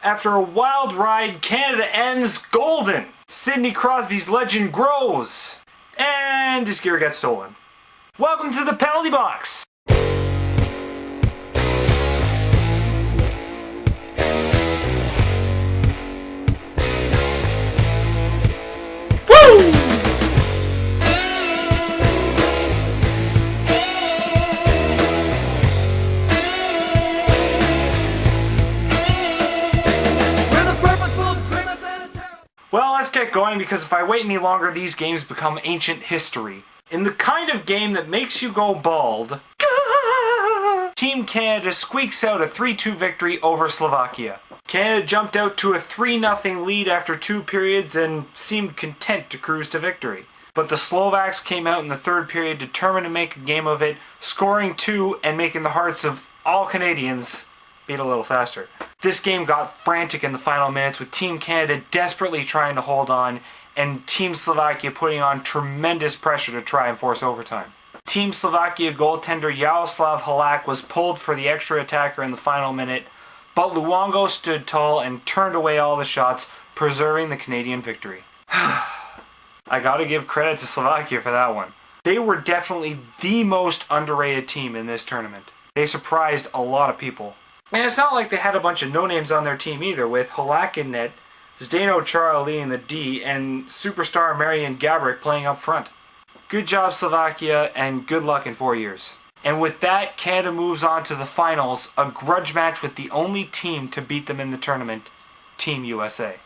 After a wild ride, Canada ends golden. Sidney Crosby's legend grows. And his gear gets stolen. Welcome to the penalty box. Woo! Well, let's get going, because if I wait any longer, these games become ancient history. In the kind of game that makes you go bald, Team Canada squeaks out a 3-2 victory over Slovakia. Canada jumped out to a 3-0 lead after 2 periods and seemed content to cruise to victory. But the Slovaks came out in the 3rd period determined to make a game of it, scoring 2 and making the hearts of all Canadians beat a little faster. This game got frantic in the final minutes, with Team Canada desperately trying to hold on and Team Slovakia putting on tremendous pressure to try and force overtime. Team Slovakia goaltender Jaroslav Halak was pulled for the extra attacker in the final minute, but Luongo stood tall and turned away all the shots, preserving the Canadian victory. I gotta give credit to Slovakia for that one. They were definitely the most underrated team in this tournament. They surprised a lot of people. And it's not like they had a bunch of no-names on their team either, with Halak in net, Zdeno Chara leading the D, and superstar Marian Gaborik playing up front. Good job, Slovakia, and good luck in 4 years. And with that, Canada moves on to the finals, a grudge match with the only team to beat them in the tournament, Team USA.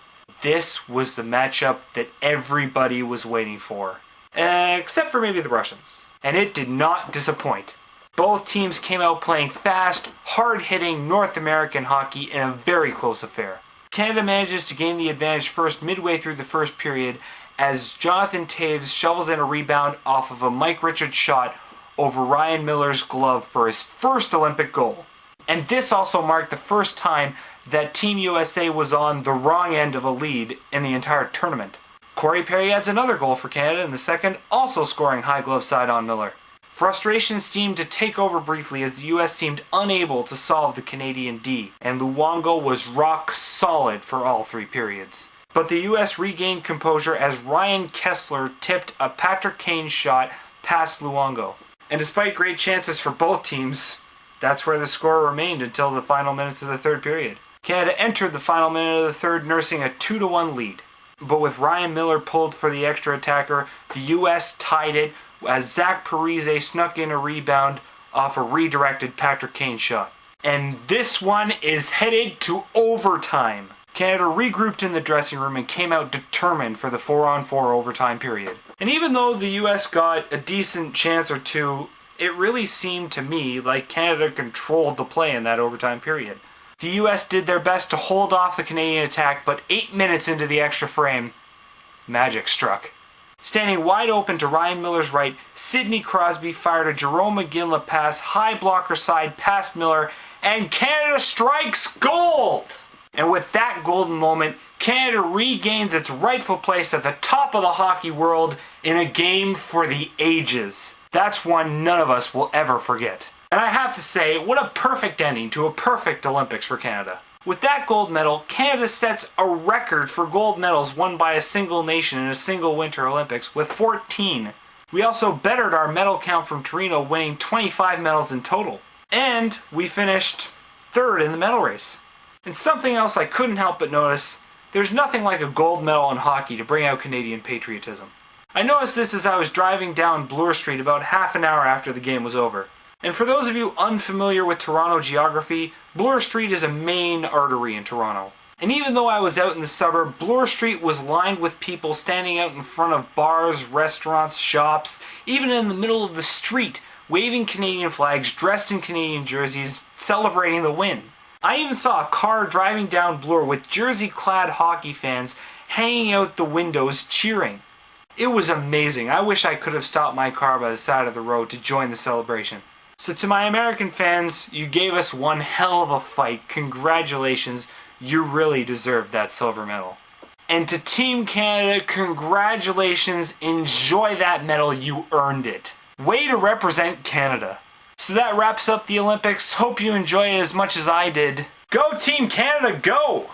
This was the matchup that everybody was waiting for, except for maybe the Russians. And it did not disappoint. Both teams came out playing fast, hard-hitting North American hockey in a very close affair. Canada manages to gain the advantage first midway through the first period as Jonathan Toews shovels in a rebound off of a Mike Richards shot over Ryan Miller's glove for his first Olympic goal. And this also marked the first time that Team USA was on the wrong end of a lead in the entire tournament. Corey Perry adds another goal for Canada in the second, also scoring high glove side on Miller. Frustration seemed to take over briefly as the US seemed unable to solve the Canadian D, and Luongo was rock solid for all 3 periods. But the US regained composure as Ryan Kessler tipped a Patrick Kane shot past Luongo. And despite great chances for both teams, that's where the score remained until the final minutes of the 3rd period. Canada entered the final minute of the 3rd nursing a 2-1 lead. But with Ryan Miller pulled for the extra attacker, the US tied it as Zach Parise snuck in a rebound off a redirected Patrick Kane shot. And this one is headed to overtime. Canada regrouped in the dressing room and came out determined for the 4-on-4 overtime period. And even though the US got a decent chance or two, it really seemed to me like Canada controlled the play in that overtime period. The US did their best to hold off the Canadian attack, but 8 minutes into the extra frame, magic struck. Standing wide open to Ryan Miller's right, Sidney Crosby fired a Jerome McGinley pass high blocker side past Miller, and Canada strikes gold! And with that golden moment, Canada regains its rightful place at the top of the hockey world in a game for the ages. That's one none of us will ever forget. And I have to say, what a perfect ending to a perfect Olympics for Canada. With that gold medal, Canada sets a record for gold medals won by a single nation in a single Winter Olympics with 14. We also bettered our medal count from Torino, winning 25 medals in total. And we finished 3rd in the medal race. And something else I couldn't help but notice, there's nothing like a gold medal in hockey to bring out Canadian patriotism. I noticed this as I was driving down Bloor Street about half an hour after the game was over. And for those of you unfamiliar with Toronto geography, Bloor Street is a main artery in Toronto. And even though I was out in the suburb, Bloor Street was lined with people standing out in front of bars, restaurants, shops, even in the middle of the street, waving Canadian flags, dressed in Canadian jerseys, celebrating the win. I even saw a car driving down Bloor with jersey-clad hockey fans hanging out the windows cheering. It was amazing. I wish I could have stopped my car by the side of the road to join the celebration. So to my American fans, you gave us one hell of a fight. Congratulations, you really deserved that silver medal. And to Team Canada, congratulations, enjoy that medal, you earned it. Way to represent Canada. So that wraps up the Olympics. Hope you enjoy it as much as I did. Go Team Canada, go!